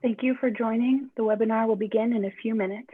Thank you for joining. The webinar will begin in a few minutes.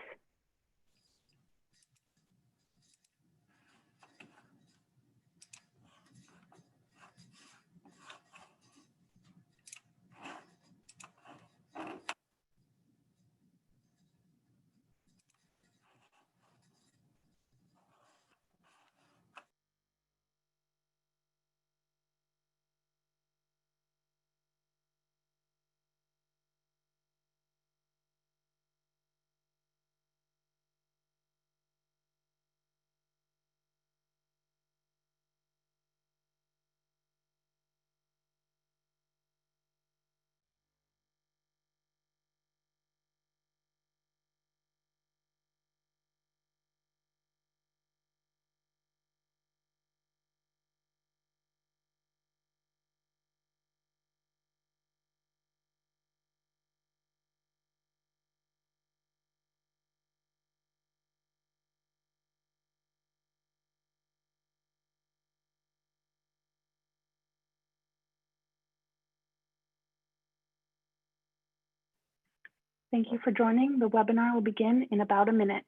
Thank you for joining. The webinar will begin in about a minute.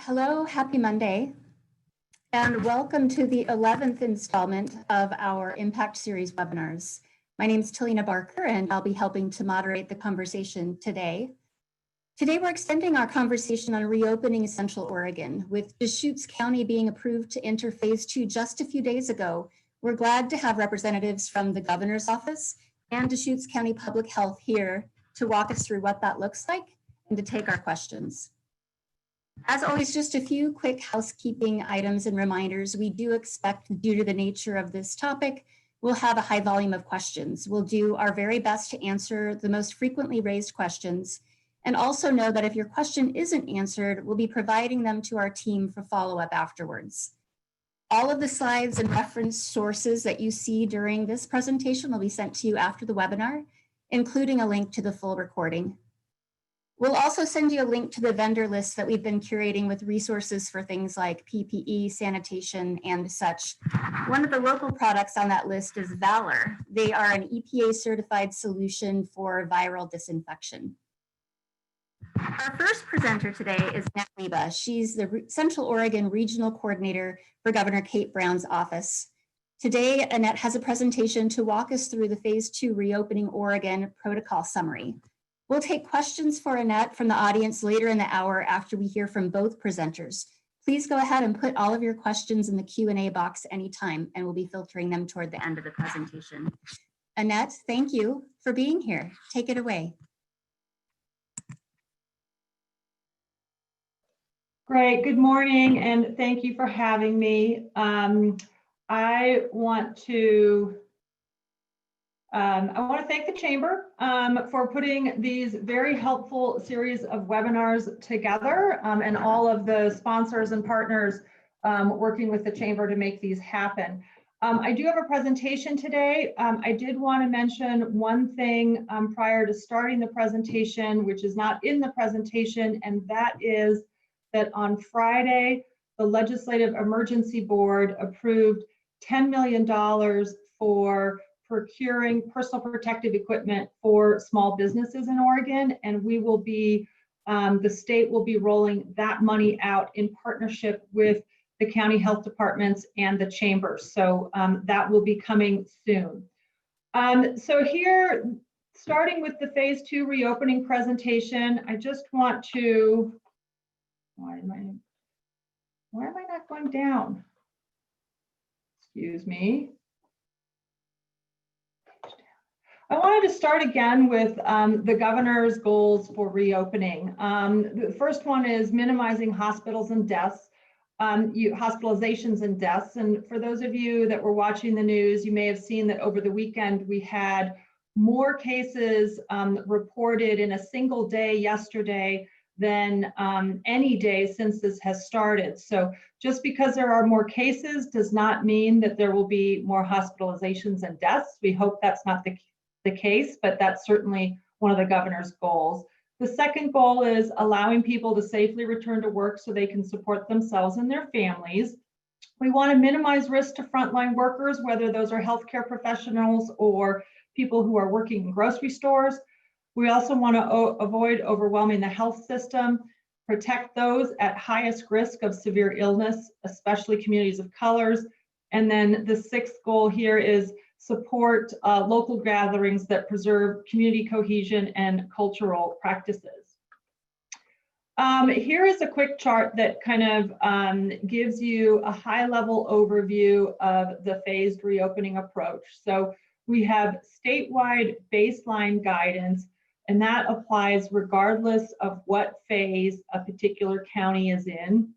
Hello, happy Monday, and welcome to the 11th installment of our Impact Series webinars. My name is Talina Barker, and I'll be helping to moderate the conversation today. Today, we're extending our conversation on reopening Central Oregon. With Deschutes County being approved to enter Phase 2 just a few days ago, we're glad to have representatives from the Governor's Office and Deschutes County Public Health here to walk us through what that looks like and to take our questions. As always, just a few quick housekeeping items and reminders. We do expect, due to the nature of this topic, we'll have a high volume of questions. We'll do our very best to answer the most frequently raised questions, and also know that if your question isn't answered, we'll be providing them to our team for follow-up afterwards. All of the slides and reference sources that you see during this presentation will be sent to you after the webinar, including a link to the full recording. We'll also send you a link to the vendor list that we've been curating with resources for things like PPE, sanitation, and such. One of the local products on that list is Valor. They are an EPA certified solution for viral disinfection. Our first presenter today is Annette Leba. She's the Central Oregon Regional Coordinator for Governor Kate Brown's office. Today, Annette has a presentation to walk us through the Phase 2 Reopening Oregon Protocol Summary. We'll take questions for Annette from the audience later in the hour after we hear from both presenters. Please go ahead and put all of your questions in the Q&A box anytime, and we'll be filtering them toward the end of the presentation. Annette, thank you for being here. Take it away. Great, good morning, and thank you for having me. I want to thank the Chamber for putting these very helpful series of webinars together, and all of the sponsors and partners working with the Chamber to make these happen. I do have a presentation today. I did want to mention one thing prior to starting the presentation, which is not in the presentation, and that is that on Friday, the Legislative Emergency Board approved $10 million for procuring personal protective equipment for small businesses in Oregon, and we will be, the state will be rolling that money out in partnership with the county health departments and the chambers. So that will be coming soon. So here, starting with the phase 2 reopening presentation, I just want to, why am I not going down? Excuse me. I wanted to start again with the governor's goals for reopening. The first one is minimizing hospitals and deaths, hospitalizations and deaths. And for those of you that were watching the news, you may have seen that over the weekend we had more cases reported in a single day yesterday than any day since this has started. So just because there are more cases does not mean that there will be more hospitalizations and deaths. We hope that's not the case, but that's certainly one of the governor's goals. The second goal is allowing people to safely return to work so they can support themselves and their families. We want to minimize risk to frontline workers, whether those are healthcare professionals or people who are working in grocery stores. We also want to avoid overwhelming the health system, protect those at highest risk of severe illness, especially communities of colors. And then the sixth goal here is support local gatherings that preserve community cohesion and cultural practices. Here is a quick chart that kind of gives you a high-level overview of the phased reopening approach. So we have statewide baseline guidance, and that applies regardless of what phase a particular county is in.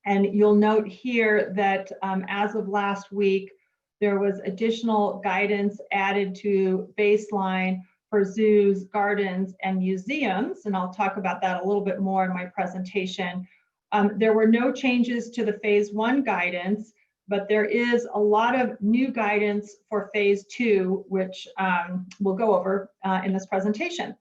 And you'll note here that as of last week, there was additional guidance added to baseline for zoos, gardens, and museums, and I'll talk about that a little bit more in my presentation. There were no changes to the phase 1 guidance, but there is a lot of new guidance for phase 2, which we'll go over in this presentation.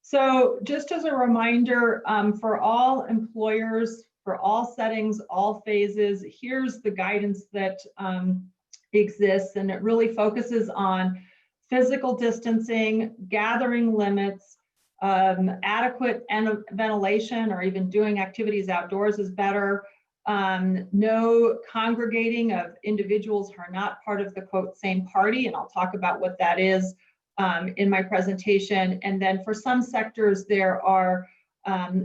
So just as a reminder, for all employers, for all settings, all phases, here's the guidance that exists, and it really focuses on physical distancing, gathering limits, adequate ventilation, or even doing activities outdoors is better, no congregating of individuals who are not part of the quote same party, and I'll talk about what that is in my presentation. And then for some sectors, there are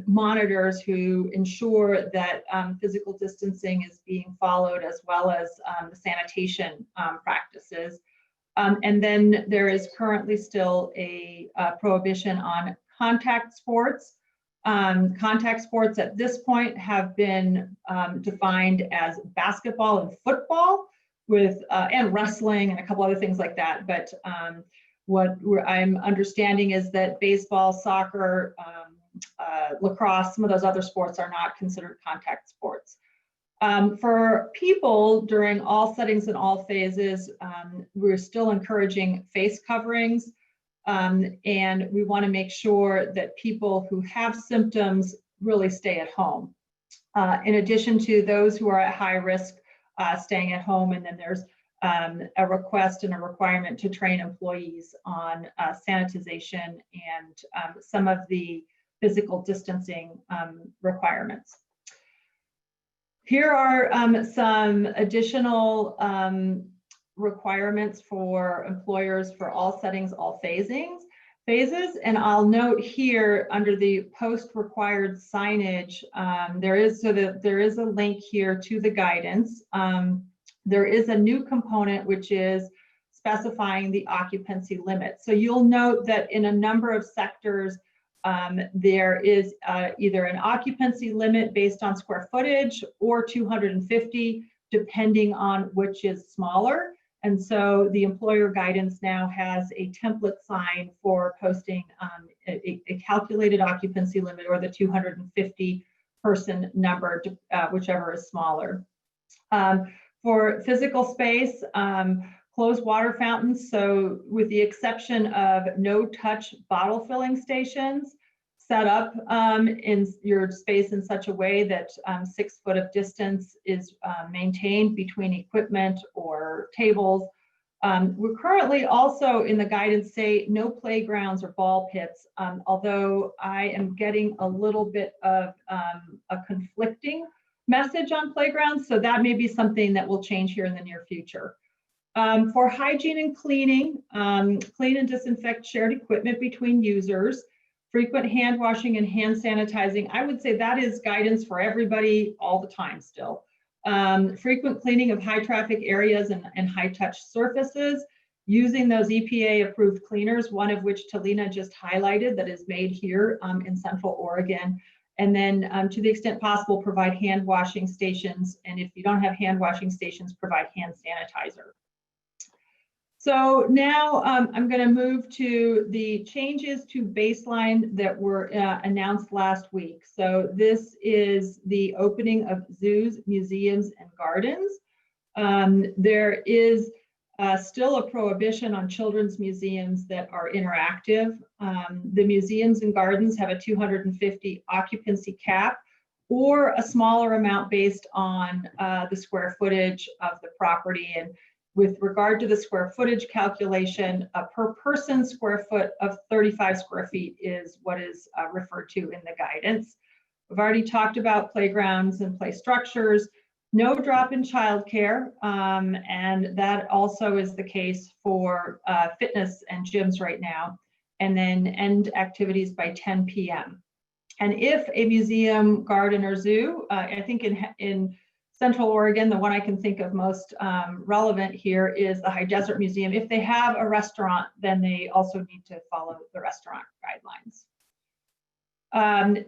monitors who ensure that physical distancing is being followed, as well as the sanitation practices. And then there is currently still a prohibition on contact sports. Contact sports at this point have been defined as basketball and football, with and wrestling and a couple other things like that. But what I'm understanding is that baseball, soccer, lacrosse, some of those other sports are not considered contact sports. For people during all settings and all phases, we're still encouraging face coverings, and we want to make sure that people who have symptoms really stay at home. In addition to those who are at high risk staying at home, and then there's a request and a requirement to train employees on sanitization and some of the physical distancing requirements. Here are some additional requirements for employers for all settings, all phases. And I'll note here under the post-required signage, there is a link here to the guidance. There is a new component which is specifying the occupancy limit. So you'll note that in a number of sectors, there is either an occupancy limit based on square footage or 250, depending on which is smaller. And so the employer guidance now has a template sign for posting a calculated occupancy limit, or the 250 person number, whichever is smaller. For physical space, closed water fountains, so with the exception of no-touch bottle filling stations, set up in your space in such a way that 6 foot of distance is maintained between equipment or tables. We're currently also in the guidance say no playgrounds or ball pits, although I am getting a little bit of a conflicting message on playgrounds, so that may be something that will change here in the near future. For hygiene and cleaning, clean and disinfect shared equipment between users, frequent hand washing and hand sanitizing. I would say that is guidance for everybody all the time still. Frequent cleaning of high traffic areas and high touch surfaces, using those EPA approved cleaners, one of which Talina just highlighted that is made here in Central Oregon. And then to the extent possible, provide hand washing stations. And if you don't have hand washing stations, provide hand sanitizer. So now I'm going to move to the changes to baseline that were announced last week. So this is the opening of zoos, museums, and gardens. There is still a prohibition on children's museums that are interactive. The museums and gardens have a 250 occupancy cap or a smaller amount based on the square footage of the property. And with regard to the square footage calculation, a per person square foot of 35 square feet is what is referred to in the guidance. We've already talked about playgrounds and play structures, no drop in childcare, and that also is the case for fitness and gyms right now, and then end activities by 10 p.m. And if a museum, garden, or zoo, I think in Central Oregon, the one I can think of most relevant here is the High Desert Museum. If they have a restaurant, then they also need to follow the restaurant guidelines.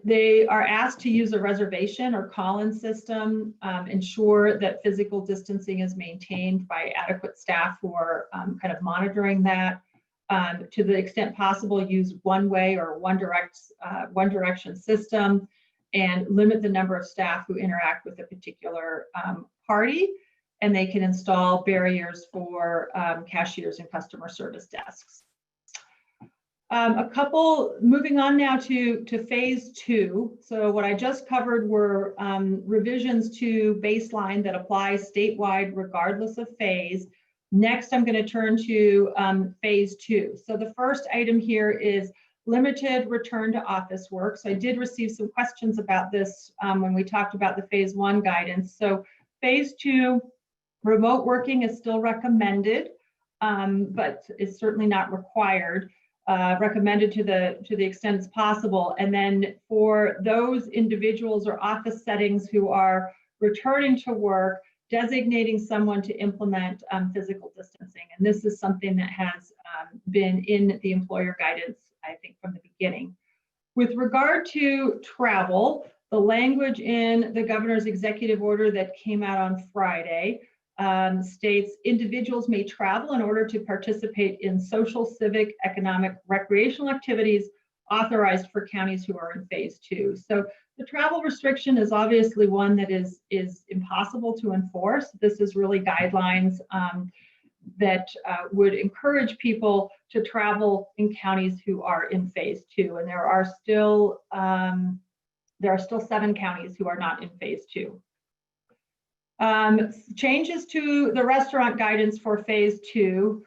They are asked to use a reservation or call-in system, ensure that physical distancing is maintained by adequate staff who are kind of monitoring that. To the extent possible, use one-way or one direction system, and limit the number of staff who interact with a particular party. And they can install barriers for cashiers and customer service desks. Moving on now to phase 2. So what I just covered were revisions to baseline that apply statewide regardless of phase. Next, I'm going to turn to phase 2. So the first item here is limited return to office work. So I did receive some questions about this when we talked about the phase 1 guidance. So phase 2, remote working is still recommended, but it's certainly not required. Recommended to the extent it's possible. And then for those individuals or office settings who are returning to work, designating someone to implement physical distancing. And this is something that has been in the employer guidance, I think, from the beginning. With regard to travel, the language in the governor's executive order that came out on Friday states individuals may travel in order to participate in social, civic, economic, recreational activities authorized for counties who are in phase 2. So the travel restriction is obviously one that is impossible to enforce. This is really guidelines that would encourage people to travel in counties who are in phase 2. And there are still 7 counties who are not in phase 2. Changes to the restaurant guidance for phase 2.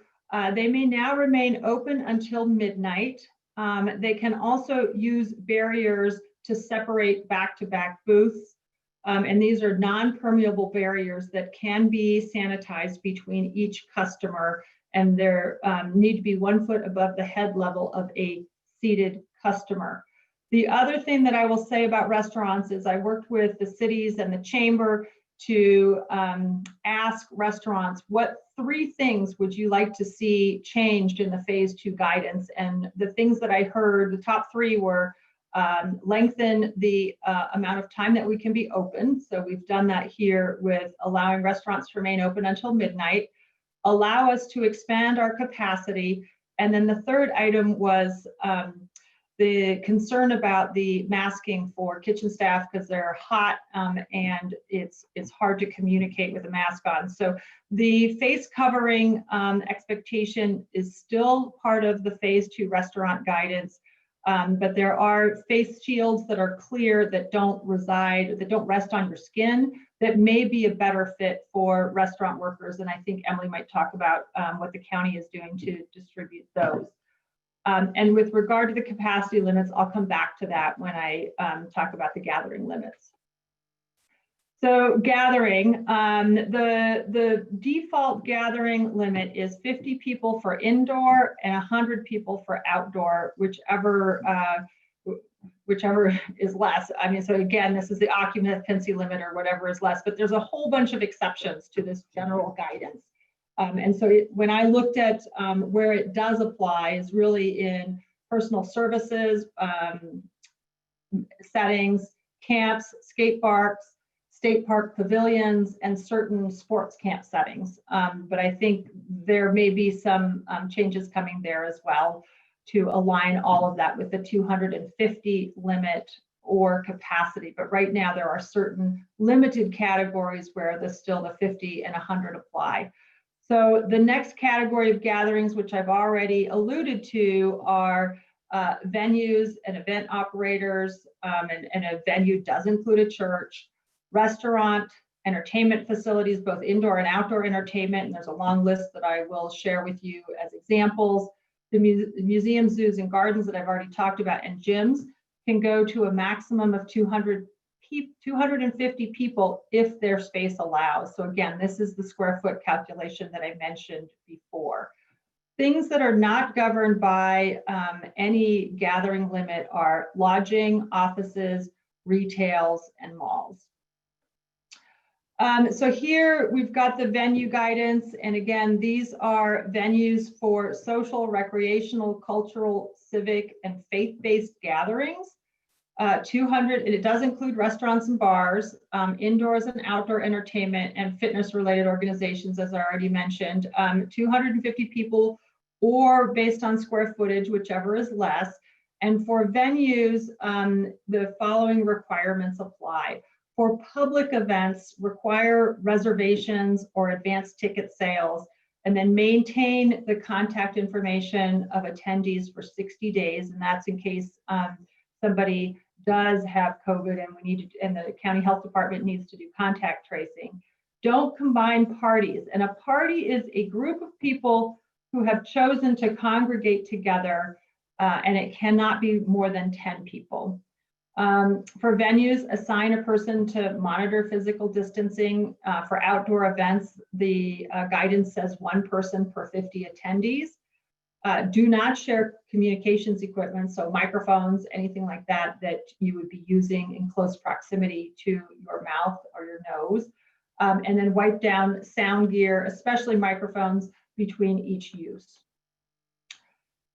They may now remain open until midnight. They can also use barriers to separate back-to-back booths. And these are non-permeable barriers that can be sanitized between each customer. And there need to be 1 foot above the head level of a seated customer. The other thing that I will say about restaurants is I worked with the cities and the chamber to ask restaurants, what 3 things would you like to see changed in the phase 2 guidance? And the things that I heard, the top 3 were lengthen the amount of time that we can be open. So we've done that here with allowing restaurants to remain open until midnight, allow us to expand our capacity. And then the third item was the concern about the masking for kitchen staff because they're hot and it's hard to communicate with a mask on. So the face covering expectation is still part of the phase 2 restaurant guidance, but there are face shields that are clear that don't rest on your skin, that may be a better fit for restaurant workers. And I think Emily might talk about what the county is doing to distribute those. And with regard to the capacity limits, I'll come back to that when I talk about the gathering limits. So gathering, the default gathering limit is 50 people for indoor and 100 people for outdoor, whichever is less. I mean, so again, this is the occupancy limit or whatever is less, but there's a whole bunch of exceptions to this general guidance. And so when I looked at where it does apply is really in personal services, settings, camps, skate parks, state park pavilions, and certain sports camp settings. But I think there may be some changes coming there as well to align all of that with the 250 limit or capacity. But right now there are certain limited categories where still the 50 and 100 apply. So the next category of gatherings, which I've already alluded to, are venues and event operators, and a venue does include a church, restaurant, entertainment facilities, both indoor and outdoor entertainment, and there's a long list that I will share with you as examples. The museums, zoos, and gardens that I've already talked about, and gyms can go to a maximum of 250 people if their space allows. So again, this is the square foot calculation that I mentioned before. Things that are not governed by any gathering limit are lodging, offices, retails, and malls. So here we've got the venue guidance. And again, these are venues for social, recreational, cultural, civic, and faith-based gatherings. 200, and it does include restaurants and bars, indoors and outdoor entertainment, and fitness-related organizations, as I already mentioned. 250 people, or based on square footage, whichever is less. And for venues, the following requirements apply. For public events, require reservations or advanced ticket sales, and then maintain the contact information of attendees for 60 days. And that's in case somebody does have COVID and and the county health department needs to do contact tracing. Don't combine parties. And a party is a group of people who have chosen to congregate together, and it cannot be more than 10 people. For venues, assign a person to monitor physical distancing. For outdoor events, the guidance says 1 person per 50 attendees. Do not share communications equipment, so microphones, anything like that, that you would be using in close proximity to your mouth or your nose. And then wipe down sound gear, especially microphones, between each use.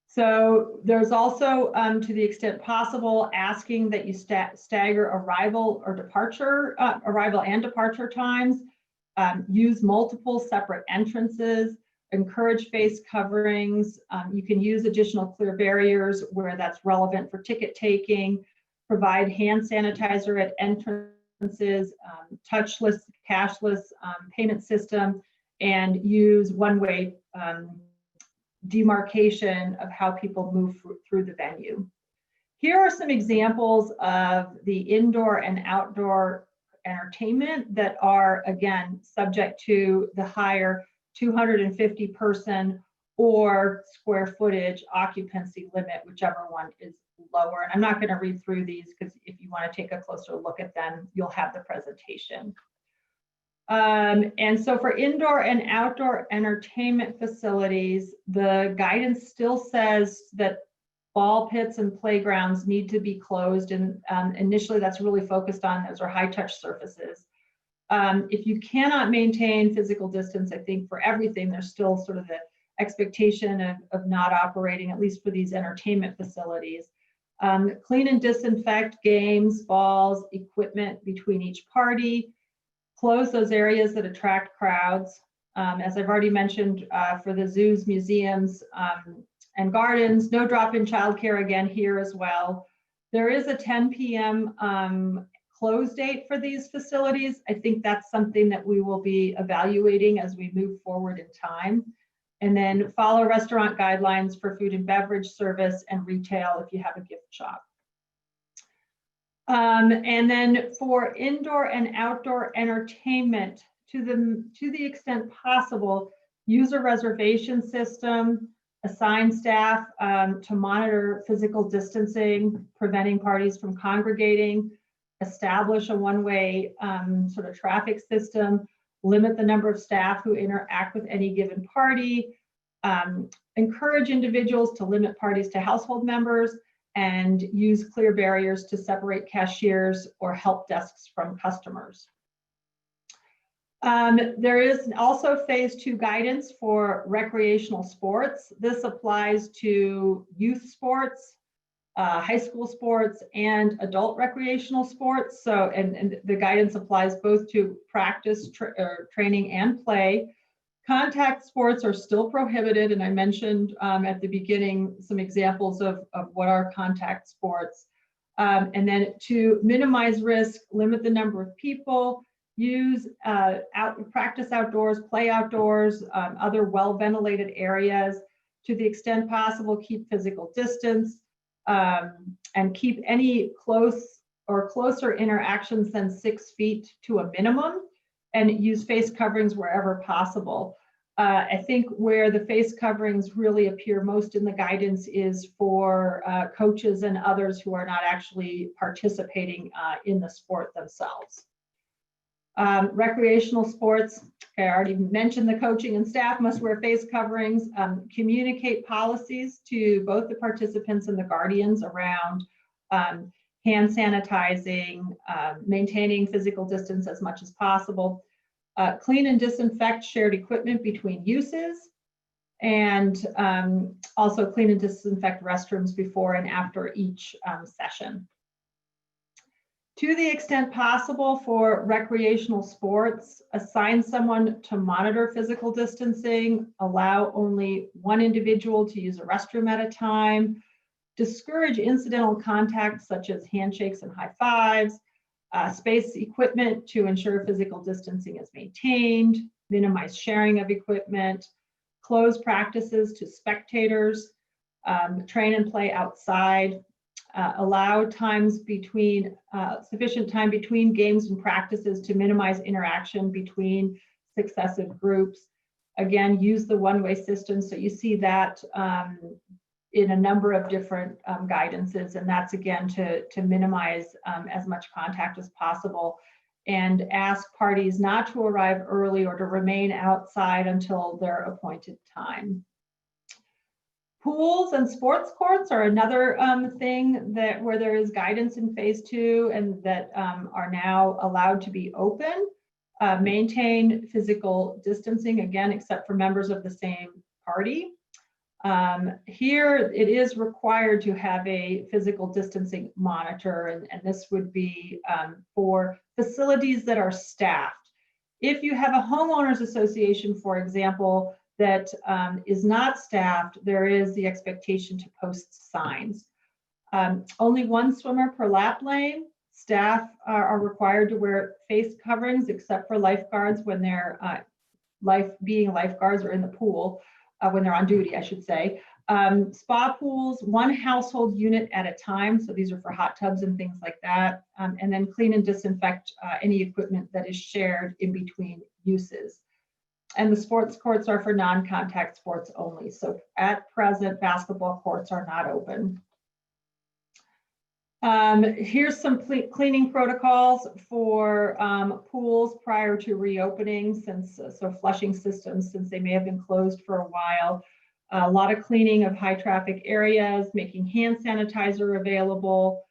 So there's also, to the extent possible, asking that you stagger arrival and departure times, use multiple separate entrances, encourage face coverings. You can use additional clear barriers where that's relevant for ticket taking, provide hand sanitizer at entrances, touchless, cashless payment system, and use one-way demarcation of how people move through the venue. Here are some examples of the indoor and outdoor entertainment that are, again, subject to the higher 250 person or square footage occupancy limit, whichever one is lower. And I'm not going to read through these because if you want to take a closer look at them, you'll have the presentation. And so for indoor and outdoor entertainment facilities, the guidance still says that ball pits and playgrounds need to be closed. And initially that's really focused on, those are high touch surfaces. If you cannot maintain physical distance, I think for everything, there's still sort of the expectation of not operating, at least for these entertainment facilities. Clean and disinfect games, balls, equipment between each party. Close those areas that attract crowds. As I've already mentioned, for the zoos, museums, and gardens, no drop-in childcare again here as well. There is a 10 p.m. Close date for these facilities. I think that's something that we will be evaluating as we move forward in time. And then follow restaurant guidelines for food and beverage service and retail if you have a gift shop. And then for indoor and outdoor entertainment, to the extent possible, use a reservation system, assign staff to monitor physical distancing, preventing parties from congregating, establish a one-way sort of traffic system, limit the number of staff who interact with any given party, encourage individuals to limit parties to household members, and use clear barriers to separate cashiers or help desks from customers. There is also phase 2 guidance for recreational sports. This applies to youth sports, high school sports, and adult recreational sports. So, and the guidance applies both to practice, training, and play. Contact sports are still prohibited, and I mentioned at the beginning some examples of what are contact sports. And then to minimize risk, limit the number of people, use practice outdoors, play outdoors, other well-ventilated areas. To the extent possible, keep physical distance, and keep any close or closer interactions than 6 feet to a minimum, and use face coverings wherever possible. I think where the face coverings really appear most in the guidance is for coaches and others who are not actually participating in the sport themselves. Recreational sports, I already mentioned the coaching and staff must wear face coverings. Communicate policies to both the participants and the guardians around hand sanitizing, maintaining physical distance as much as possible. Clean and disinfect shared equipment between uses, and also clean and disinfect restrooms before and after each session. To the extent possible for recreational sports, assign someone to monitor physical distancing, allow only one individual to use a restroom at a time, discourage incidental contacts such as handshakes and high fives, space equipment to ensure physical distancing is maintained, minimize sharing of equipment, close practices to spectators, train and play outside, allow times between, sufficient time between games and practices to minimize interaction between successive groups. Again, use the one-way system. So you see that in a number of different guidances, and that's again to minimize as much contact as possible, and ask parties not to arrive early or to remain outside until their appointed time. Pools and sports courts are another thing that where there is guidance in phase 2 and that are now allowed to be open. Maintain physical distancing, again, except for members of the same party. Here, it is required to have a physical distancing monitor, and this would be for facilities that are staffed. If you have a homeowners association, for example, that is not staffed, there is the expectation to post signs. Only one swimmer per lap lane. Staff are required to wear face coverings except for lifeguards when they're being lifeguards or in the pool, when they're on duty, I should say. Spa pools, one household unit at a time. So these are for hot tubs and things like that. And then clean and disinfect any equipment that is shared in between uses. And the sports courts are for non-contact sports only. So at present, basketball courts are not open. Here's some cleaning protocols for pools prior to reopening, since so flushing systems, since they may have been closed for a while. A lot of cleaning of high traffic areas, making hand sanitizer available,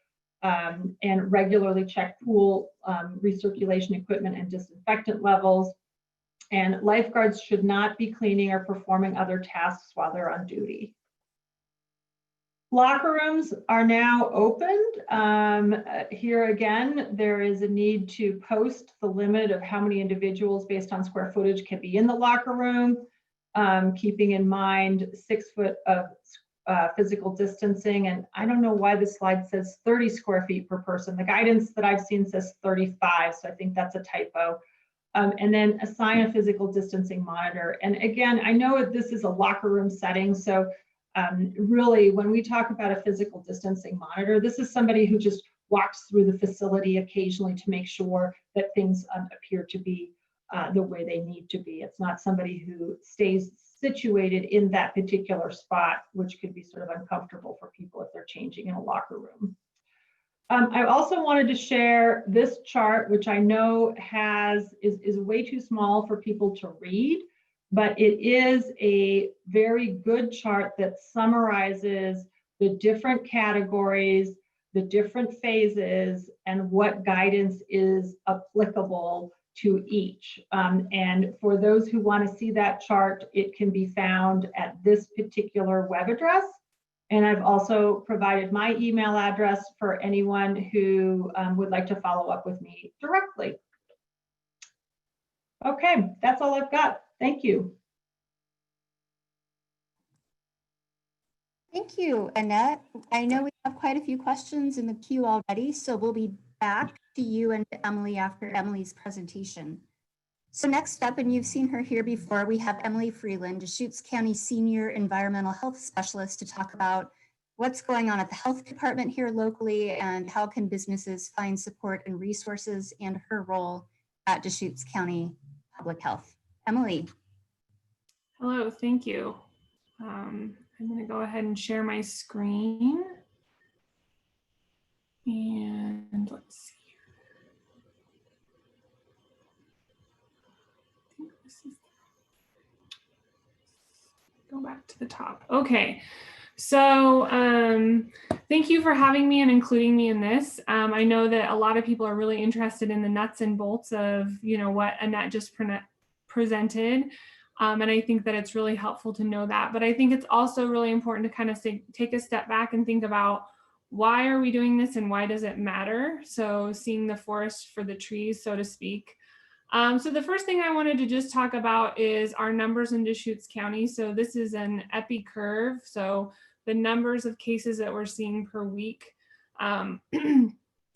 and regularly check pool recirculation equipment and disinfectant levels. And lifeguards should not be cleaning or performing other tasks while they're on duty. Locker rooms are now opened. Here again, there is a need to post the limit of how many individuals based on square footage can be in the locker room, keeping in mind 6 foot of physical distancing. And I don't know why this slide says 30 square feet per person. The guidance that I've seen says 35, so I think that's a typo. And then assign a physical distancing monitor. And again, I know this is a locker room setting, so really when we talk about a physical distancing monitor, this is somebody who just walks through the facility occasionally to make sure that things appear to be the way they need to be. It's not somebody who stays situated in that particular spot, which could be sort of uncomfortable for people if they're changing in a locker room. I also wanted to share this chart, which I know is way too small for people to read, but it is a very good chart that summarizes the different categories, the different phases, and what guidance is applicable to each. And for those who want to see that chart, it can be found at this particular web address. And I've also provided my email address for anyone who would like to follow up with me directly. Okay, that's all I've got. Thank you. Thank you, Annette. I know we have quite a few questions in the queue already, so we'll be back to you and to Emily after Emily's presentation. So next up, and you've seen her here before, we have Emily Freeland, Deschutes County Senior Environmental Health Specialist, to talk about what's going on at the health department here locally and how can businesses find support and resources, and her role at Deschutes County Public Health. Emily. Hello, thank you. I'm going to go ahead and share my screen. And let's see. I think this is, go back to the top. Okay. So thank you for having me and including me in this. I know that a lot of people are really interested in the nuts and bolts of, what Annette just presented. And I think that it's really helpful to know that. But I think it's also really important to kind of take a step back and think about, why are we doing this and why does it matter? So seeing the forest for the trees, so to speak. So the first thing I wanted to just talk about is our numbers in Deschutes County. So this is an epi curve. So the numbers of cases that we're seeing per week.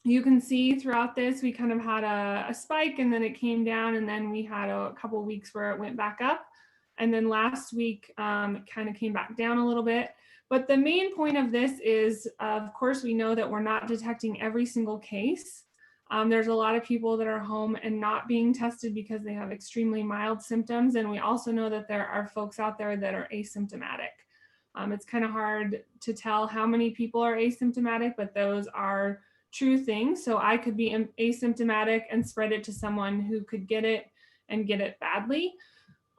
You can see throughout this, we kind of had a spike and then it came down, and then we had a couple weeks where it went back up. And then last week, it kind of came back down a little bit. But the main point of this is, of course, we know that we're not detecting every single case. There's a lot of people that are home and not being tested because they have extremely mild symptoms. And we also know that there are folks out there that are asymptomatic. It's kind of hard to tell how many people are asymptomatic, but those are true things. So I could be asymptomatic and spread it to someone who could get it and get it badly.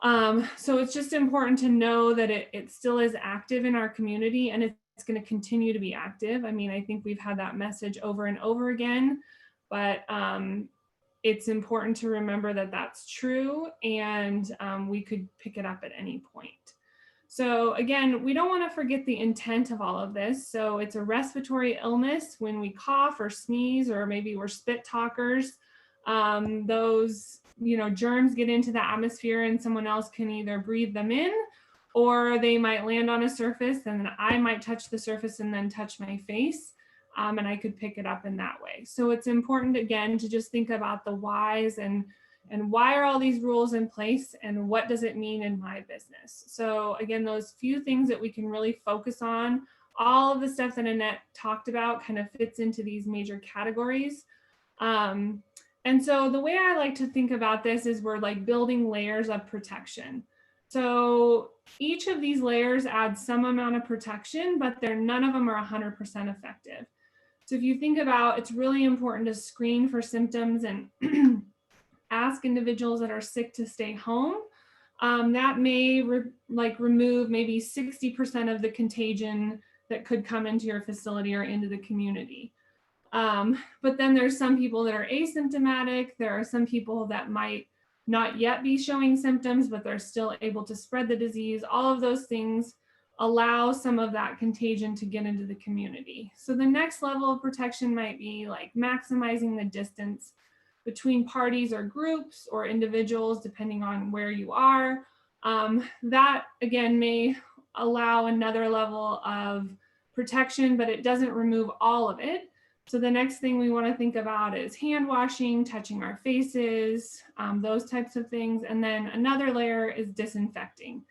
So it's just important to know that it still is active in our community, and it's going to continue to be active. I mean, I think we've had that message over and over again, but it's important to remember that that's true, and we could pick it up at any point. So again, we don't want to forget the intent of all of this. So it's a respiratory illness. When we cough or sneeze, or maybe we're spit talkers, those germs get into the atmosphere and someone else can either breathe them in, or they might land on a surface and then I might touch the surface and then touch my face, and I could pick it up in that way. So it's important, again, to just think about the whys and why are all these rules in place and what does it mean in my business? So again, those few things that we can really focus on, all of the stuff that Annette talked about kind of fits into these major categories. And so the way I like to think about this is we're like building layers of protection. So each of these layers adds some amount of protection, but none of them are 100% effective. So if you think about, it's really important to screen for symptoms and ask individuals that are sick to stay home. That may remove maybe 60% of the contagion that could come into your facility or into the community. But then there's some people that are asymptomatic. There are some people that might not yet be showing symptoms, but they're still able to spread the disease. All of those things allow some of that contagion to get into the community. So the next level of protection might be like maximizing the distance between parties or groups or individuals, depending on where you are. That again may allow another level of protection, but it doesn't remove all of it. So the next thing we want to think about is hand washing, touching our faces, those types of things. And then another layer is disinfecting.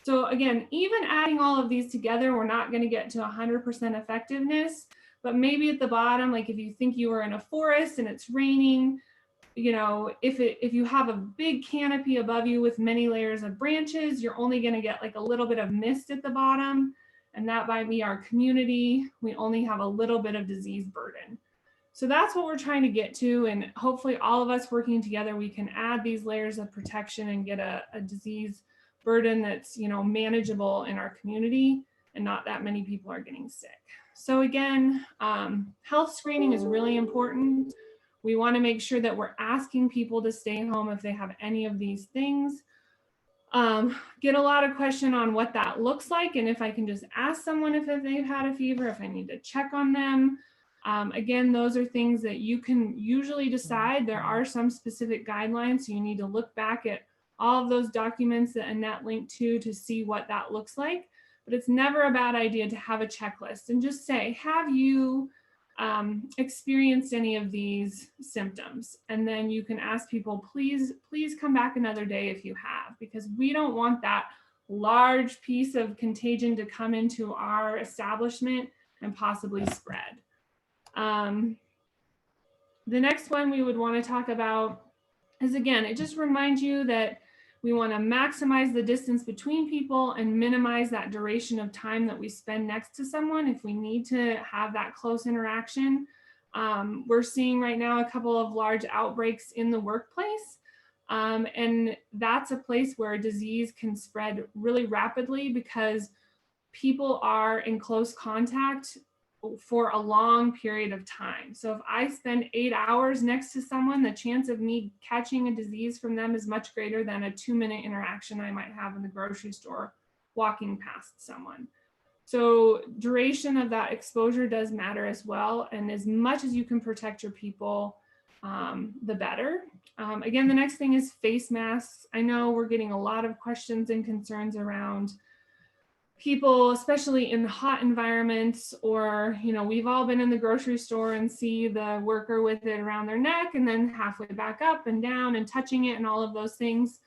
So again, even adding all of these together, we're not going to get to 100% effectiveness, but maybe at the bottom, like if you think you were in a forest and it's raining, you know, if you have a big canopy above you with many layers of branches, you're only going to get like a little bit of mist at the bottom. And that might be our community. We only have a little bit of disease burden. So that's what we're trying to get to. And hopefully all of us working together, we can add these layers of protection and get a disease burden that's, you know, manageable in our community and not that many people are getting sick. So again, health screening is really important. We want to make sure that we're asking people to stay home if they have any of these things. Get a lot of question on what that looks like and if I can just ask someone if they've had a fever, if I need to check on them. Again, those are things that you can usually decide. There are some specific guidelines, so you need to look back at all of those documents that Annette linked to see what that looks like. But it's never a bad idea to have a checklist and just say, have you experienced any of these symptoms? And then you can ask people, please come back another day if you have, because we don't want that large piece of contagion to come into our establishment and possibly spread. The next one we would want to talk about is, again, it just reminds you that we want to maximize the distance between people and minimize that duration of time that we spend next to someone if we need to have that close interaction. We're seeing right now a couple of large outbreaks in the workplace. And that's a place where disease can spread really rapidly because people are in close contact for a long period of time. So if I spend 8 hours next to someone, the chance of me catching a disease from them is much greater than a 2-minute interaction I might have in the grocery store walking past someone. So duration of that exposure does matter as well. And as much as you can protect your people, the better. Again, the next thing is face masks. I know we're getting a lot of questions and concerns around people, especially in hot environments, or, you know, we've all been in the grocery store and see the worker with it around their neck and then halfway back up and down and touching it and all of those things.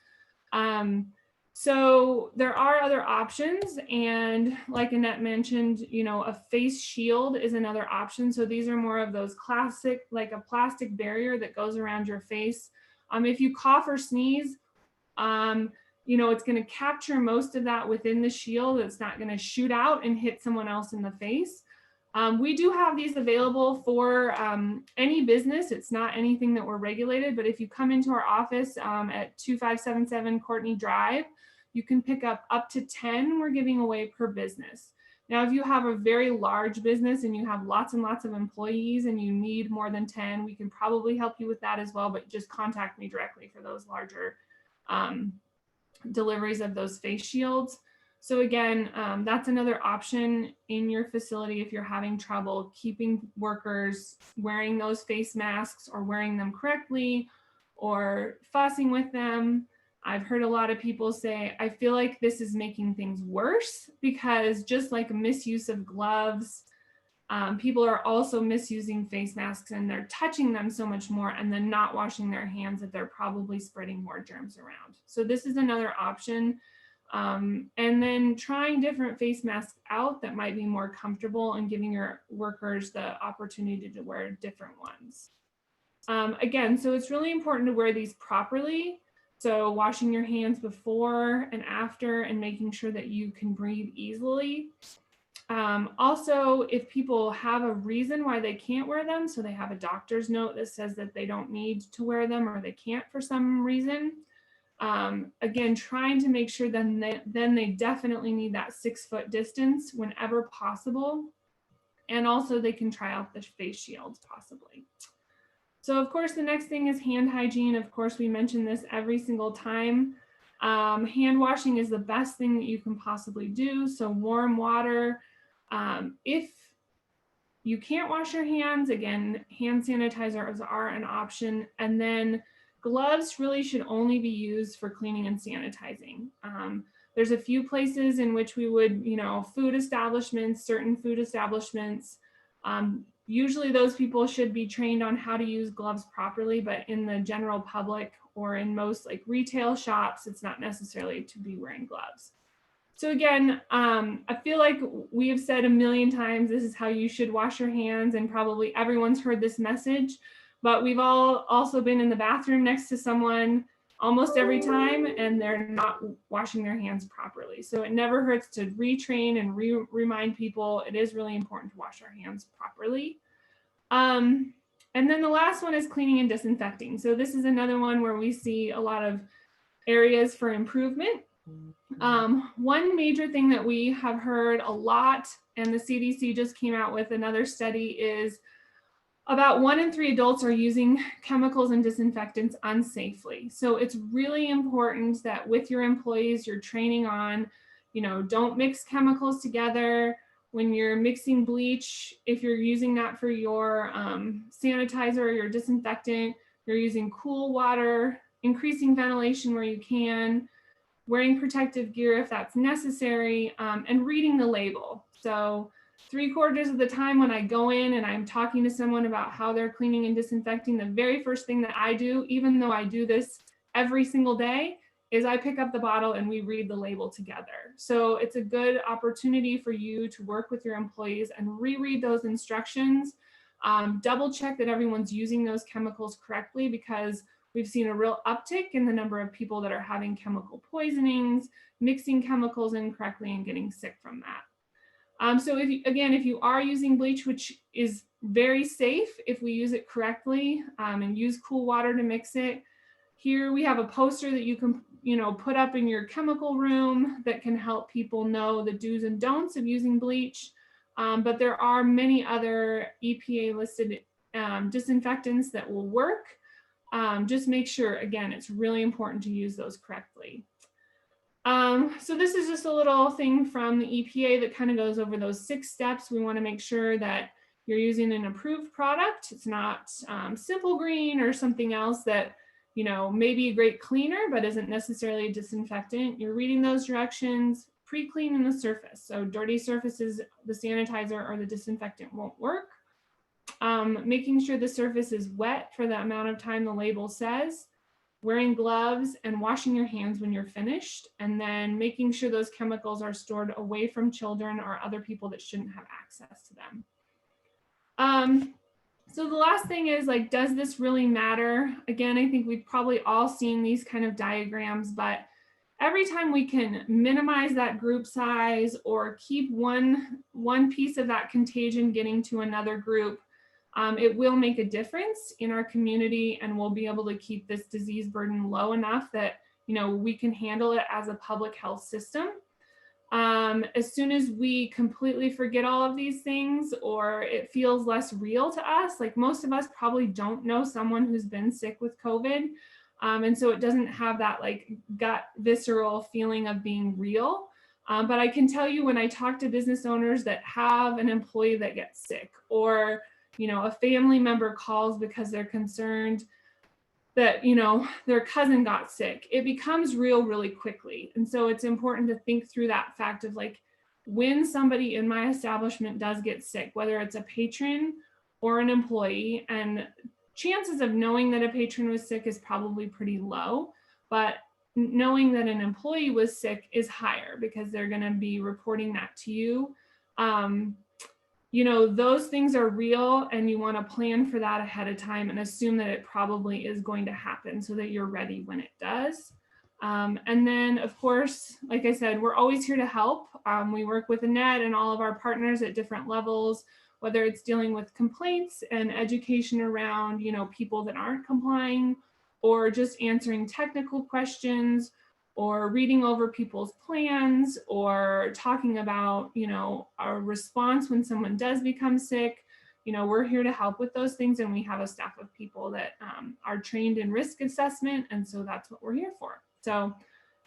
So there are other options. And like Annette mentioned, you know, a face shield is another option. So these are more of those classic, like a plastic barrier that goes around your face. If you cough or sneeze, you know, it's going to capture most of that within the shield. It's not going to shoot out and hit someone else in the face. We do have these available for any business. It's not anything that we're regulated, but if you come into our office at 2577 Courtney Drive, you can pick up to 10 we're giving away per business. Now, if you have a very large business and you have lots and lots of employees and you need more than 10, we can probably help you with that as well, but just contact me directly for those larger deliveries of those face shields. So again, that's another option in your facility if you're having trouble keeping workers wearing those face masks or wearing them correctly or fussing with them. I've heard a lot of people say, I feel like this is making things worse because just like misuse of gloves, people are also misusing face masks and they're touching them so much more and then not washing their hands that they're probably spreading more germs around. So this is another option. And then trying different face masks out that might be more comfortable and giving your workers the opportunity to wear different ones. Again, so it's really important to wear these properly. So washing your hands before and after and making sure that you can breathe easily. Also, if people have a reason why they can't wear them, so they have a doctor's note that says that they don't need to wear them or they can't for some reason, again, trying to make sure then they definitely need that 6-foot distance whenever possible. And also they can try out the face shields possibly. So of course, the next thing is hand hygiene. Of course, we mention this every single time. Hand washing is the best thing that you can possibly do. So warm water. If you can't wash your hands, again, hand sanitizers are an option. And then gloves really should only be used for cleaning and sanitizing. There's a few places in which we would, you know, food establishments, certain food establishments, usually those people should be trained on how to use gloves properly, but in the general public or in most like retail shops, it's not necessarily to be wearing gloves. So again, I feel like we have said a million times, this is how you should wash your hands, and probably everyone's heard this message, but we've all also been in the bathroom next to someone almost every time and they're not washing their hands properly. So it never hurts to retrain and remind people it is really important to wash our hands properly. And then the last one is cleaning and disinfecting. So this is another one where we see a lot of areas for improvement. One major thing that we have heard a lot, and the CDC just came out with another study, is about 1 in 3 adults are using chemicals and disinfectants unsafely. So it's really important that with your employees, you're training on, don't mix chemicals together. When you're mixing bleach, if you're using that for your sanitizer or your disinfectant, you're using cool water, increasing ventilation where you can, wearing protective gear if that's necessary, and reading the label. So 3/4 of the time when I go in and I'm talking to someone about how they're cleaning and disinfecting, the very first thing that I do, even though I do this every single day, is I pick up the bottle and we read the label together. So it's a good opportunity for you to work with your employees and reread those instructions. Double check that everyone's using those chemicals correctly, because we've seen a real uptick in the number of people that are having chemical poisonings, mixing chemicals incorrectly, and getting sick from that. So if you are using bleach, which is very safe if we use it correctly, and use cool water to mix it, here we have a poster that you can put up in your chemical room that can help people know the do's and don'ts of using bleach. But there are many other EPA listed disinfectants that will work. Just make sure, again, it's really important to use those correctly. So this is just a little thing from the EPA that kind of goes over those 6 steps. We want to make sure that you're using an approved product. It's not Simple Green or something else that, may be a great cleaner, but isn't necessarily a disinfectant. You're reading those directions, pre-cleaning the surface. So dirty surfaces, the sanitizer or the disinfectant won't work. Making sure the surface is wet for the amount of time the label says, wearing gloves and washing your hands when you're finished, and then making sure those chemicals are stored away from children or other people that shouldn't have access to them. So the last thing is, does this really matter? Again, I think we've probably all seen these kind of diagrams, but every time we can minimize that group size or keep one piece of that contagion getting to another group, it will make a difference in our community, and we'll be able to keep this disease burden low enough that we can handle it as a public health system. As soon as we completely forget all of these things, or it feels less real to us, most of us probably don't know someone who's been sick with COVID. And so it doesn't have that gut visceral feeling of being real. But I can tell you, when I talk to business owners that have an employee that gets sick, or a family member calls because they're concerned that their cousin got sick, it becomes real really quickly. And so it's important to think through that fact of when somebody in my establishment does get sick, whether it's a patron or an employee, and chances of knowing that a patron was sick is probably pretty low, but knowing that an employee was sick is higher, because they're going to be reporting that to you. Those things are real, and you want to plan for that ahead of time and assume that it probably is going to happen so that you're ready when it does. And then, of course, like I said, we're always here to help. We work with Annette and all of our partners at different levels, whether it's dealing with complaints and education around, people that aren't complying, or just answering technical questions, or reading over people's plans, or talking about, our response when someone does become sick. We're here to help with those things, and we have a staff of people that are trained in risk assessment, and so that's what we're here for. So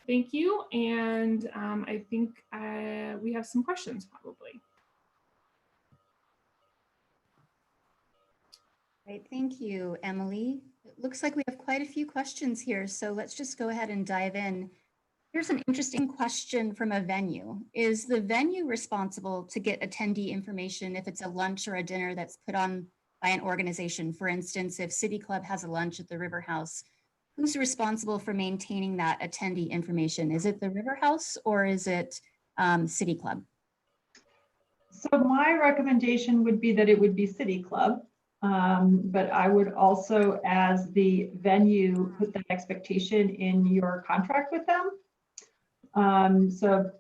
thank you, and I think we have some questions probably. Great, thank you, Emily. It looks like we have quite a few questions here, so let's just go ahead and dive in. Here's an interesting question from a venue. Is the venue responsible to get attendee information if it's a lunch or a dinner that's put on by an organization? For instance, if City Club has a lunch at the River House, who's responsible for maintaining that attendee information? Is it the River House, or is it City Club? So my recommendation would be that it would be City Club, but I would also, as the venue, put that expectation in your contract with them. So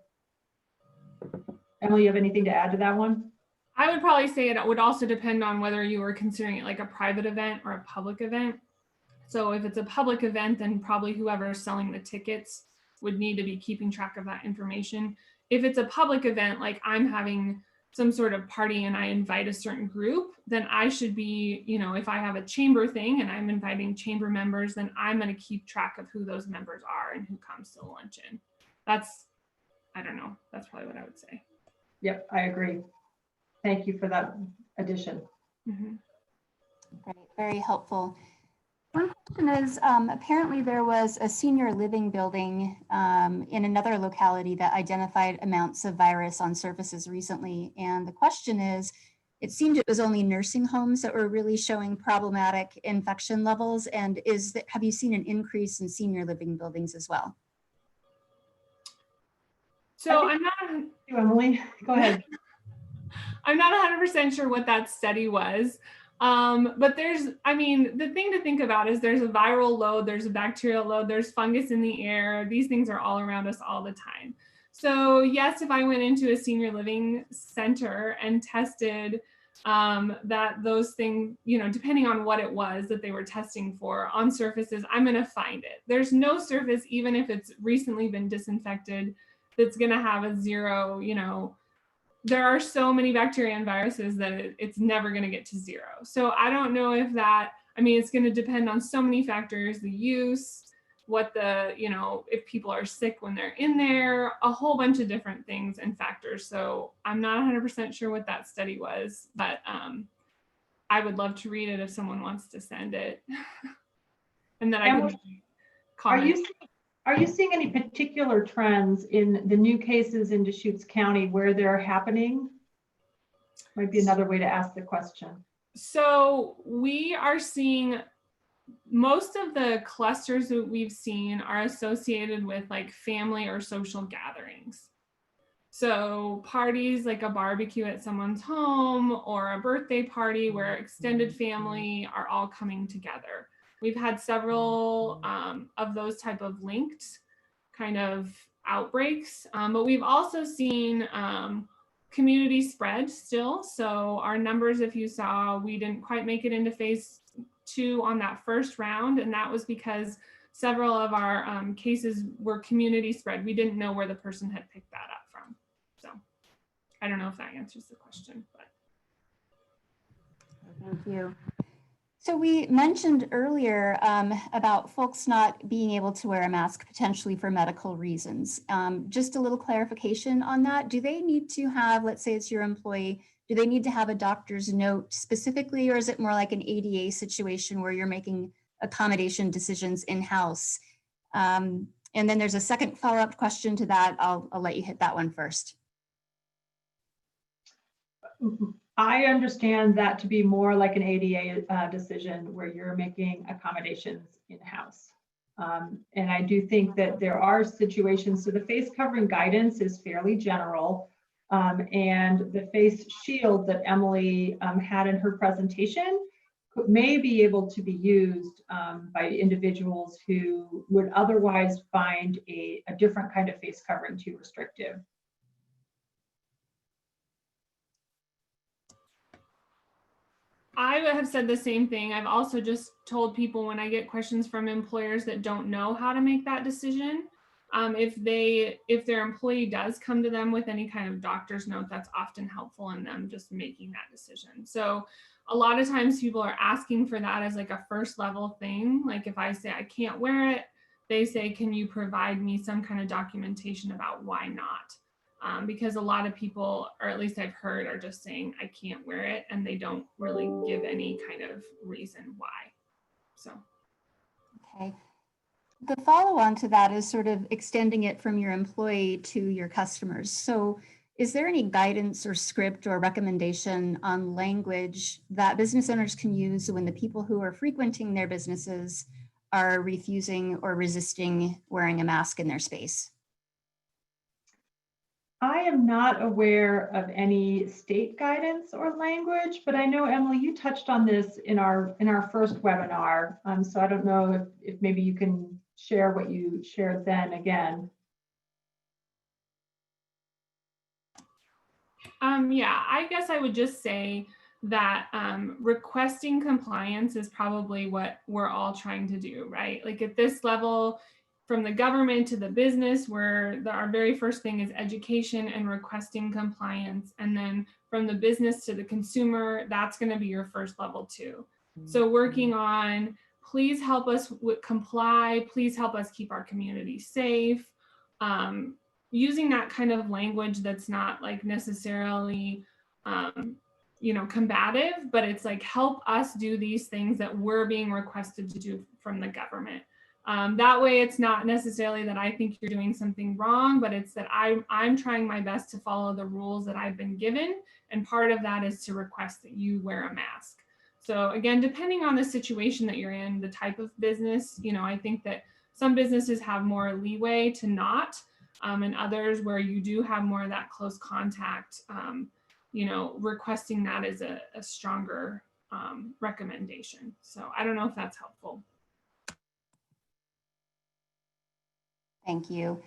Emily, you have anything to add to that one? I would probably say it would also depend on whether you were considering it like a private event or a public event. So if it's a public event, then probably whoever is selling the tickets would need to be keeping track of that information. If it's a public event, like I'm having some sort of party and I invite a certain group, then I should be, you know, if I have a chamber thing and I'm inviting chamber members, then I'm going to keep track of who those members are and who comes to the luncheon. That's, I don't know, that's probably what I would say. Yep, I agree. Thank you for that addition. Mm-hmm. Great, very helpful. One question is, apparently there was a senior living building in another locality that identified amounts of virus on surfaces recently. And the question is, it seemed it was only nursing homes that were really showing problematic infection levels. And have you seen an increase in senior living buildings as well? So I'm not, Emily, go ahead. I'm not 100% sure what that study was. But I mean, the thing to think about is there's a viral load, there's a bacterial load, there's fungus in the air. These things are all around us all the time. So yes, if I went into a senior living center and tested that those things, you know, depending on what it was that they were testing for on surfaces, I'm going to find it. There's no surface, even if it's recently been disinfected, that's going to have a zero, you know. There are so many bacteria and viruses that it's never going to get to zero. So I don't know if that, I mean, it's going to depend on so many factors, the use, what the, you know, if people are sick when they're in there, a whole bunch of different things and factors. So I'm not 100% sure what that study was, but I would love to read it if someone wants to send it. And then I could comment. Are you seeing any particular trends in the new cases in Deschutes County where they're happening? Might be another way to ask the question. So we are seeing most of the clusters that we've seen are associated with like family or social gatherings. So parties like a barbecue at someone's home or a birthday party where extended family are all coming together. We've had several of those type of linked kind of outbreaks, but we've also seen community spread still. So our numbers, if you saw, we didn't quite make it into phase 2 on that first round, and that was because several of our cases were community spread. We didn't know where the person had picked that up from. So I don't know if that answers the question, but. Thank you. So we mentioned earlier about folks not being able to wear a mask potentially for medical reasons. Just a little clarification on that. Do they need to have, let's say it's your employee, do they need to have a doctor's note specifically, or is it more like an ADA situation where you're making accommodation decisions in-house? And then there's a second follow-up question to that. I'll let you hit that one first. I understand that to be more like an ADA decision where you're making accommodations in-house. And I do think that there are situations, so the face covering guidance is fairly general. And the face shield that Emily had in her presentation may be able to be used by individuals who would otherwise find a different kind of face covering too restrictive. I have said the same thing. I've also just told people when I get questions from employers that don't know how to make that decision, if their employee does come to them with any kind of doctor's note, that's often helpful in them just making that decision. So a lot of times people are asking for that as like a first level thing. Like if I say I can't wear it, they say, can you provide me some kind of documentation about why not? Because a lot of people, or at least I've heard, are just saying I can't wear it, and they don't really give any kind of reason why. So. Okay. The follow-on to that is sort of extending it from your employee to your customers. So is there any guidance or script or recommendation on language that business owners can use when the people who are frequenting their businesses are refusing or resisting wearing a mask in their space? I am not aware of any state guidance or language, but I know, Emily, you touched on this in our first webinar. So I don't know if maybe you can share what you shared then again. Yeah, I guess I would just say that requesting compliance is probably what we're all trying to do, right? Like at this level, from the government to the business, where our very first thing is education and requesting compliance. And then from the business to the consumer, that's going to be your first level too. So working on, please help us comply, please help us keep our community safe. Using that kind of language that's not like necessarily, combative, but it's like, help us do these things that we're being requested to do from the government. That way it's not necessarily that I think you're doing something wrong, but it's that I'm trying my best to follow the rules that I've been given. And part of that is to request that you wear a mask. So again, depending on the situation that you're in, the type of business, I think that some businesses have more leeway to not, and others where you do have more of that close contact, requesting that is a stronger recommendation. So I don't know if that's helpful. Thank you.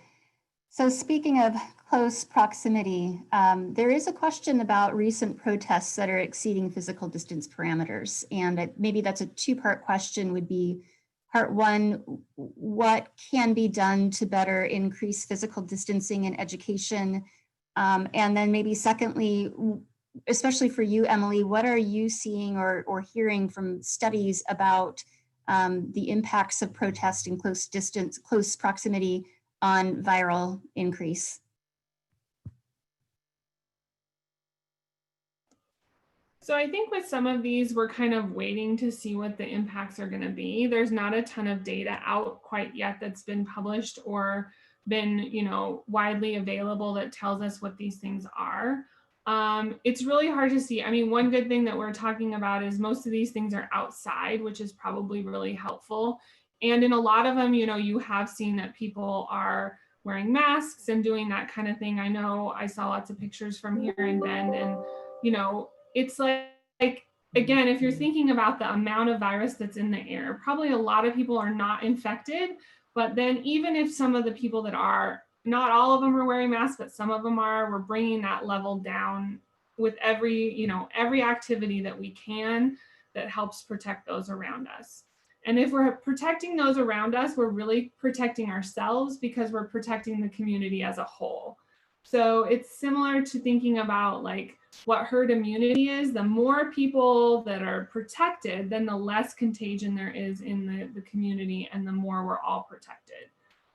So speaking of close proximity, there is a question about recent protests that are exceeding physical distance parameters. And maybe that's a two-part question. Would be part one, what can be done to better increase physical distancing in education? And then maybe secondly, especially for you, Emily, what are you seeing or hearing from studies about the impacts of protest in close proximity on viral increase? So I think with some of these, we're kind of waiting to see what the impacts are going to be. There's not a ton of data out quite yet that's been published or been, widely available that tells us what these things are. It's really hard to see. I mean, one good thing that we're talking about is most of these things are outside, which is probably really helpful. And in a lot of them, you have seen that people are wearing masks and doing that kind of thing. I know I saw lots of pictures from here in Bend, and, it's like, again, if you're thinking about the amount of virus that's in the air, probably a lot of people are not infected. But then even if some of the people that are, not all of them are wearing masks, but some of them are, we're bringing that level down with every activity that we can that helps protect those around us. And if we're protecting those around us, we're really protecting ourselves because we're protecting the community as a whole. So it's similar to thinking about like what herd immunity is. The more people that are protected, then the less contagion there is in the community, and the more we're all protected.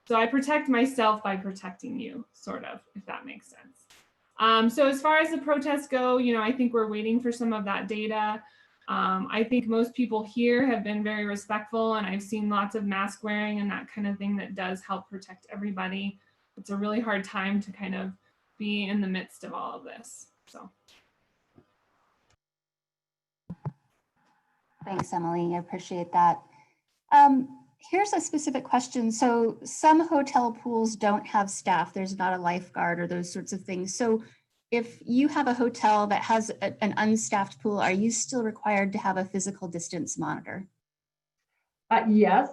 So I protect myself by protecting you, sort of, if that makes sense. So as far as the protests go, I think we're waiting for some of that data. I think most people here have been very respectful, and I've seen lots of mask wearing and that kind of thing that does help protect everybody. It's a really hard time to kind of be in the midst of all of this. So. Thanks, Emily. I appreciate that. Here's a specific question. So some hotel pools don't have staff. There's not a lifeguard or those sorts of things. So if you have a hotel that has an unstaffed pool, are you still required to have a physical distance monitor? Yes,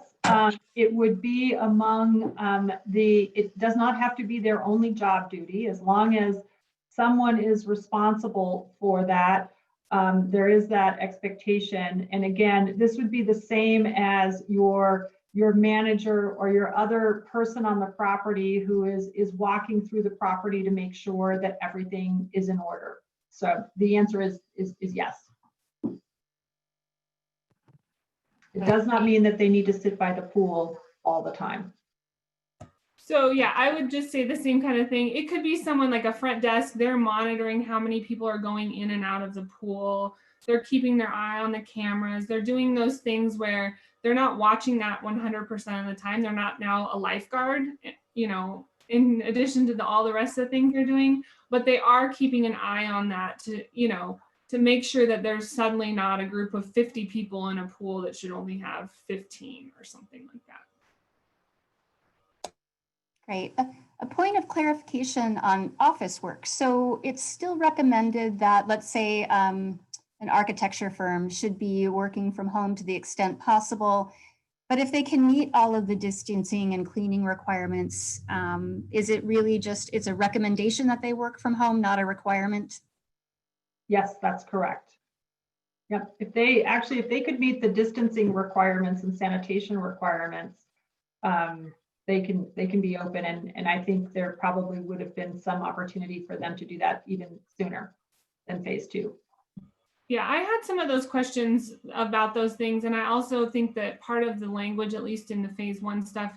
it would be among it does not have to be their only job duty, as long as someone is responsible for that. There is that expectation. And again, this would be the same as your manager or your other person on the property who is walking through the property to make sure that everything is in order. So the answer is yes. It does not mean that they need to sit by the pool all the time. So yeah, I would just say the same kind of thing. It could be someone like a front desk. They're monitoring how many people are going in and out of the pool. They're keeping their eye on the cameras. They're doing those things where they're not watching that 100% of the time. They're not now a lifeguard, in addition to all the rest of the things they're doing, but they are keeping an eye on that to make sure that there's suddenly not a group of 50 people in a pool that should only have 15 or something like that. Great. A point of clarification on office work. So it's still recommended that, let's say, an architecture firm should be working from home to the extent possible. But if they can meet all of the distancing and cleaning requirements, is it really just, it's a recommendation that they work from home, not a requirement? Yes, that's correct. Yep, if they could meet the distancing requirements and sanitation requirements, they can be open, and I think there probably would have been some opportunity for them to do that even sooner than phase 2. Yeah, I had some of those questions about those things. And I also think that part of the language, at least in the phase 1 stuff,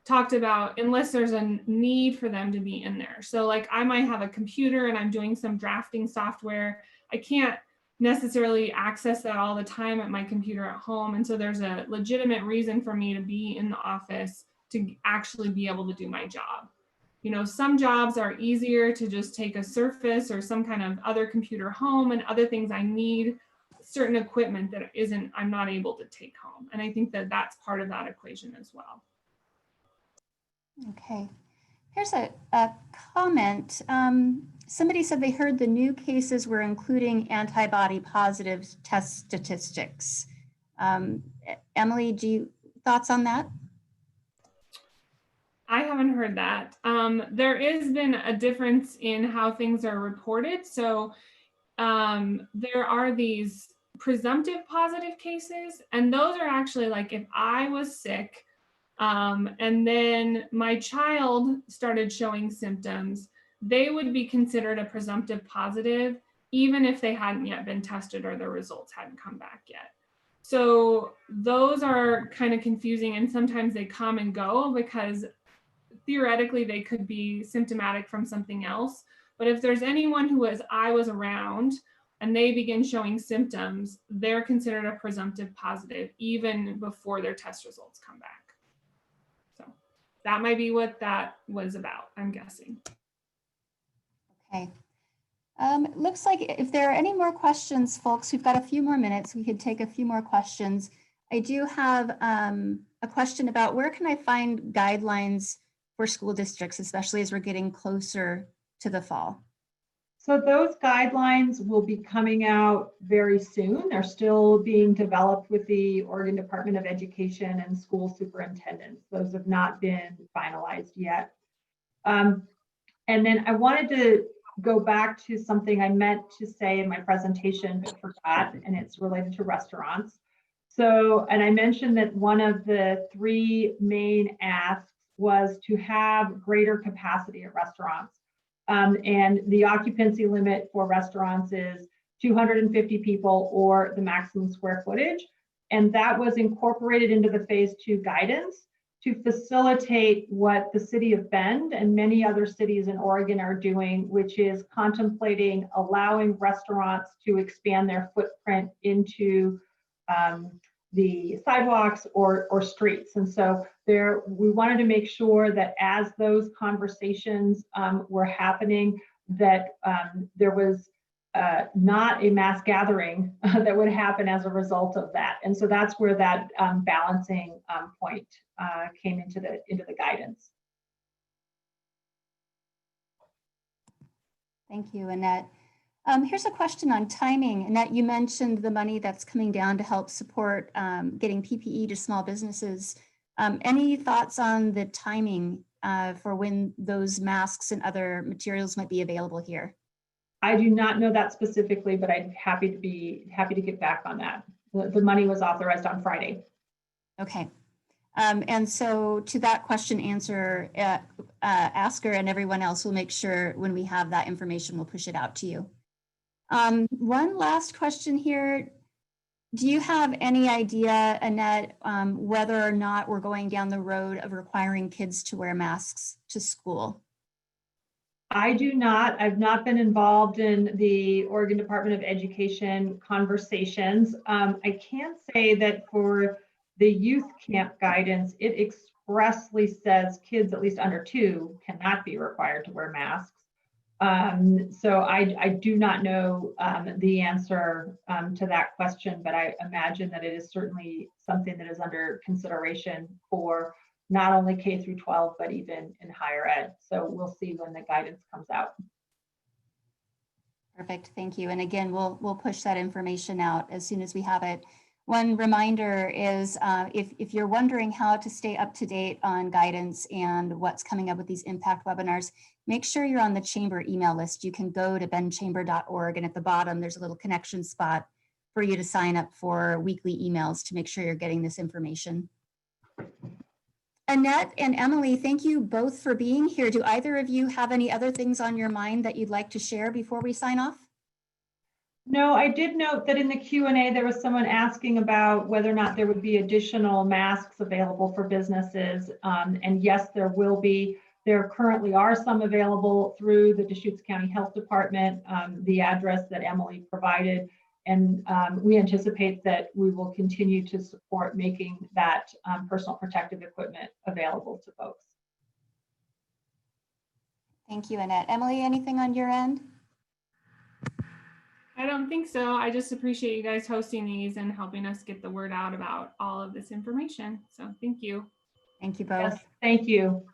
talked about unless there's a need for them to be in there. So like I might have a computer and I'm doing some drafting software. I can't necessarily access that all the time at my computer at home. And so there's a legitimate reason for me to be in the office to actually be able to do my job. You know, some jobs are easier to just take a Surface or some kind of other computer home, and other things I need certain equipment that I'm not able to take home. And I think that that's part of that equation as well. Okay. Here's a comment. Somebody said they heard the new cases were including antibody positive test statistics. Emily, thoughts on that? I haven't heard that. There has been a difference in how things are reported. So there are these presumptive positive cases, and those are actually like if I was sick and then my child started showing symptoms, they would be considered a presumptive positive, even if they hadn't yet been tested or their results hadn't come back yet. So those are kind of confusing, and sometimes they come and go because theoretically they could be symptomatic from something else. But if there's anyone who I was around and they begin showing symptoms, they're considered a presumptive positive even before their test results come back. So that might be what that was about, I'm guessing. Okay. It looks like if there are any more questions, folks, we've got a few more minutes. We could take a few more questions. I do have a question about where can I find guidelines for school districts, especially as we're getting closer to the fall? So those guidelines will be coming out very soon. They're still being developed with the Oregon Department of Education and school superintendents. Those have not been finalized yet. And then I wanted to go back to something I meant to say in my presentation but forgot, and it's related to restaurants. So, and I mentioned that one of the 3 main asks was to have greater capacity at restaurants. And the occupancy limit for restaurants is 250 people or the maximum square footage. And that was incorporated into the phase 2 guidance to facilitate what the city of Bend and many other cities in Oregon are doing, which is contemplating allowing restaurants to expand their footprint into the sidewalks or streets. And so we wanted to make sure that as those conversations were happening, that there was not a mass gathering that would happen as a result of that. And so that's where that balancing point came into the guidance. Thank you, Annette. Here's a question on timing. Annette, you mentioned the money that's coming down to help support getting PPE to small businesses. Any thoughts on the timing for when those masks and other materials might be available here? I do not know that specifically, but I'd happy to get back on that. The money was authorized on Friday. Okay. And so to that question answer, asker and everyone else will make sure when we have that information, we'll push it out to you. One last question here. Do you have any idea, Annette, whether or not we're going down the road of requiring kids to wear masks to school? I do not. I've not been involved in the Oregon Department of Education conversations. I can say that for the youth camp guidance, it expressly says kids at least under 2 cannot be required to wear masks. So I do not know the answer to that question, but I imagine that it is certainly something that is under consideration for not only K through 12, but even in higher ed. So we'll see when the guidance comes out. Perfect, thank you. And again, we'll push that information out as soon as we have it. One reminder is if you're wondering how to stay up to date on guidance and what's coming up with these impact webinars, make sure you're on the chamber email list. You can go to benchamber.org, and at the bottom, there's a little connection spot for you to sign up for weekly emails to make sure you're getting this information. Annette and Emily, thank you both for being here. Do either of you have any other things on your mind that you'd like to share before we sign off? No, I did note that in the Q&A, there was someone asking about whether or not there would be additional masks available for businesses. And yes, there will be. There currently are some available through the Deschutes County Health Department, the address that Emily provided. And we anticipate that we will continue to support making that personal protective equipment available to folks. Thank you, Annette. Emily, anything on your end? I don't think so. I just appreciate you guys hosting these and helping us get the word out about all of this information. So thank you. Thank you both. Yes, thank you.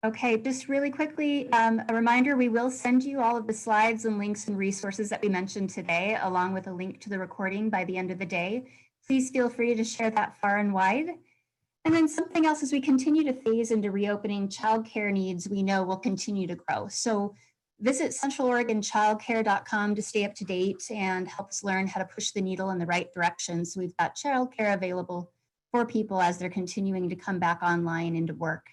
Okay, just really quickly, a reminder, we will send you all of the slides and links and resources that we mentioned today, along with a link to the recording by the end of the day. Please feel free to share that far and wide. And then something else, as we continue to phase into reopening, childcare needs we know will continue to grow. So visit centraloregonchildcare.com to stay up to date and help us learn how to push the needle in the right direction. So we've got childcare available for people as they're continuing to come back online into work.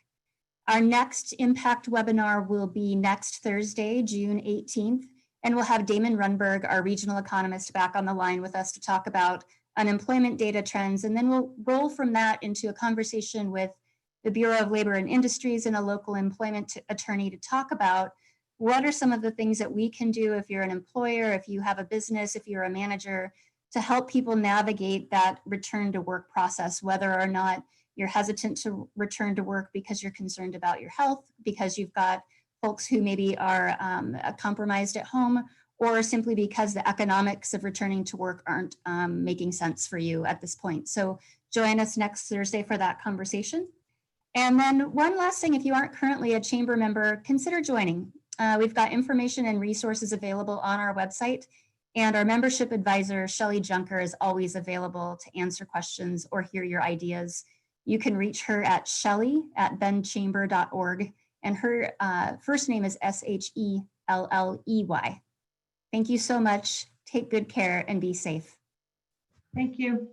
Our next impact webinar will be next Thursday, June 18th, and we'll have Damon Runberg, our regional economist, back on the line with us to talk about unemployment data trends. And then we'll roll from that into a conversation with the Bureau of Labor and Industries and a local employment attorney to talk about what are some of the things that we can do if you're an employer, if you have a business, if you're a manager, to help people navigate that return to work process, whether or not you're hesitant to return to work because you're concerned about your health, because you've got folks who maybe are compromised at home, or simply because the economics of returning to work aren't making sense for you at this point. So join us next Thursday for that conversation. And then one last thing, if you aren't currently a chamber member, consider joining. We've got information and resources available on our website, and our membership advisor, Shelley Junker, is always available to answer questions or hear your ideas. You can reach her at shelley@benchamber.org, and her first name is Shelley. Thank you so much. Take good care and be safe. Thank you.